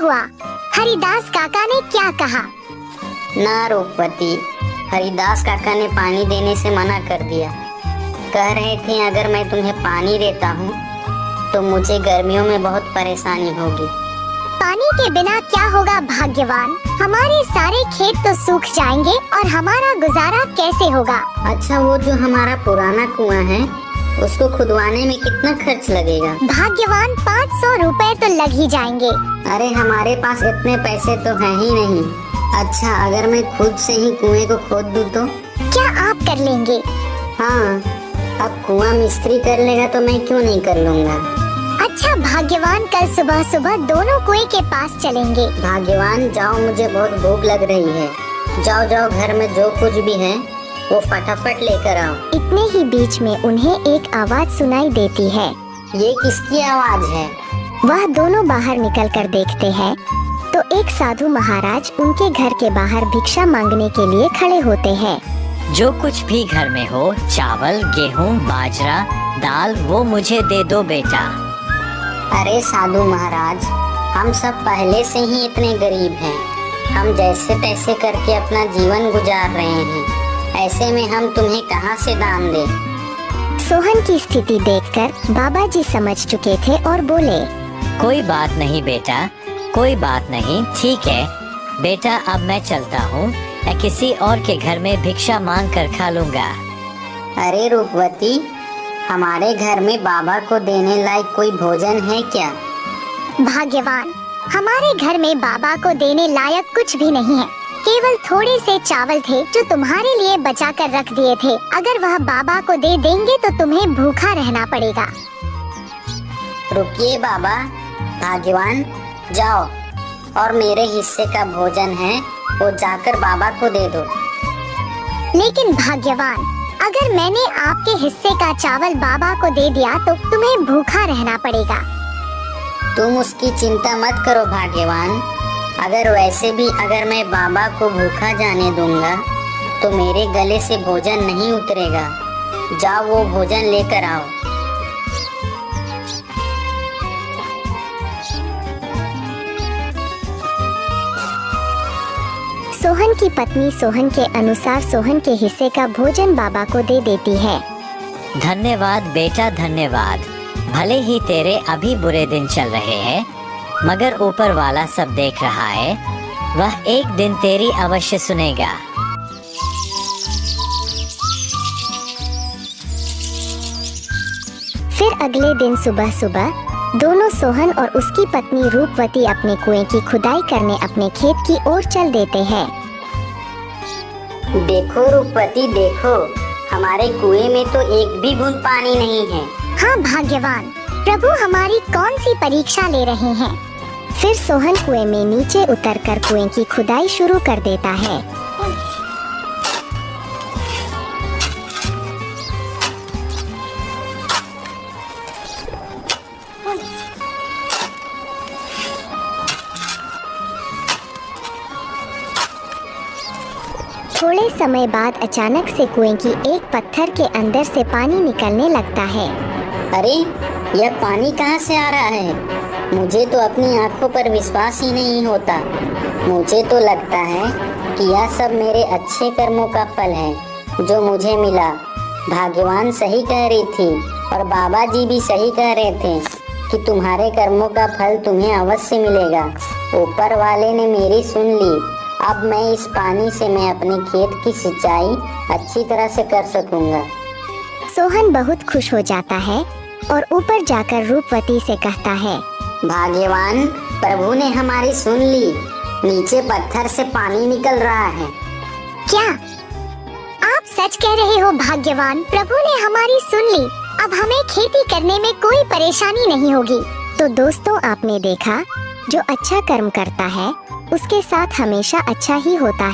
हुआ? हरिदास काका ने क्या कहा? ना रूपवती, हरिदास काका ने पानी देने से मना कर दिया। कह रहे थे अगर मैं तुम्हें पानी देता हूँ तो मुझे गर्मियों में बहुत परेशानी होगी। पानी के बिना क्या होगा भाग्यवान? हमारे सारे खेत तो सूख जाएंगे और हमारा गुजारा कैसे होगा? अच्छा, वो जो हमारा पुराना कुआं है उसको खुदवाने में कितना खर्च लगेगा? भाग्यवान 500 रुपए तो लग ही जाएंगे। अरे हमारे पास इतने पैसे तो हैं ही नहीं। अच्छा, अगर मैं खुद से ही कुएं को खोद दूं तो? क्या आप कर लेंगे? हाँ, अब कुआं मिस्त्री कर लेगा तो मैं क्यों नहीं कर लूँगा। अच्छा भाग्यवान, कल सुबह सुबह दोनों कुएं के पास चलेंगे। भाग्यवान जाओ, मुझे बहुत भूख लग रही है। जाओ जाओ, घर में जो कुछ भी है वो फटाफट लेकर आओ। इतने ही बीच में उन्हें एक आवाज सुनाई देती है। ये किसकी आवाज है? वह दोनों बाहर निकलकर देखते हैं तो एक साधु महाराज उनके घर के बाहर भिक्षा मांगने के लिए खड़े होते हैं। जो कुछ भी घर में हो, चावल, गेहूँ, बाजरा, दाल, वो मुझे दे दो बेटा। अरे साधु महाराज, हम सब पहले से ही इतने गरीब हैं। हम जैसे तैसे करके अपना जीवन गुजार रहे हैं। ऐसे में हम तुम्हें कहाँ से दान दें? सोहन की स्थिति देखकर बाबा जी समझ चुके थे और बोले, कोई बात नहीं बेटा, कोई बात नहीं, ठीक है बेटा, अब मैं चलता हूँ। मैं किसी और के घर में भिक्षा मांग कर खा लूँगा। अरे रूपवती, हमारे घर में बाबा को देने लायक कोई भोजन है क्या? भाग्यवान, हमारे घर में बाबा को देने लायक कुछ भी नहीं है। केवल थोड़े से चावल थे जो तुम्हारे लिए बचा कर रख दिए थे। अगर वह बाबा को दे देंगे तो तुम्हें भूखा रहना पड़ेगा। रुकिए बाबा। भाग्यवान, जाओ और मेरे हिस्से का भोजन है वो जाकर बाबा को दे दो। लेकिन भाग्यवान, अगर मैंने आपके हिस्से का चावल बाबा को दे दिया तो तुम्हें भूखा रहना पड़ेगा। तुम उसकी चिंता मत करो भाग्यवान। अगर वैसे भी अगर मैं बाबा को भूखा जाने दूंगा तो मेरे गले से भोजन नहीं उतरेगा। जाओ वो भोजन लेकर आओ। सोहन की पत्नी सोहन के अनुसार सोहन के हिस्से का भोजन बाबा को दे देती है। धन्यवाद बेटा, धन्यवाद। भले ही तेरे अभी बुरे दिन चल रहे हैं, मगर ऊपर वाला सब देख रहा है। वह एक दिन तेरी अवश्य सुनेगा। फिर अगले दिन सुबह सुबह दोनों सोहन और उसकी पत्नी रूपवती अपने कुएं की खुदाई करने अपने खेत की ओर चल देते हैं। देखो रूपवती, देखो, हमारे कुएं में तो एक भी बूंद पानी नहीं है। हाँ भाग्यवान, प्रभु हमारी कौन सी परीक्षा ले रहे हैं। फिर सोहन कुएं में नीचे उतरकर कुएं की खुदाई शुरू कर देता है। थोड़े समय बाद अचानक से कुएं की एक पत्थर के अंदर से पानी निकलने लगता है। अरे, यह पानी कहाँ से आ रहा है? मुझे तो अपनी आंखों पर विश्वास ही नहीं होता। मुझे तो लगता है कि यह सब मेरे अच्छे कर्मों का फल है जो मुझे मिला। भाग्यवान सही कह रही थी और बाबा जी भी सही कह रहे थे कि तुम्हारे कर्मों का फल तुम्हें अवश्य मिलेगा। ऊपर वाले ने मेरी सुन ली। अब मैं इस पानी से मैं अपने खेत की सिंचाई अच्छी तरह से कर सकूंगा। सोहन बहुत खुश हो जाता है और ऊपर जाकर रूपवती से कहता है, भाग्यवान, प्रभु ने हमारी सुन ली। नीचे पत्थर से पानी निकल रहा है। क्या आप सच कह रहे हो भाग्यवान? प्रभु ने हमारी सुन ली। अब हमें खेती करने में कोई परेशानी नहीं होगी। तो दोस्तों, आपने देखा, जो अच्छा कर्म करता है उसके साथ हमेशा अच्छा ही होता है।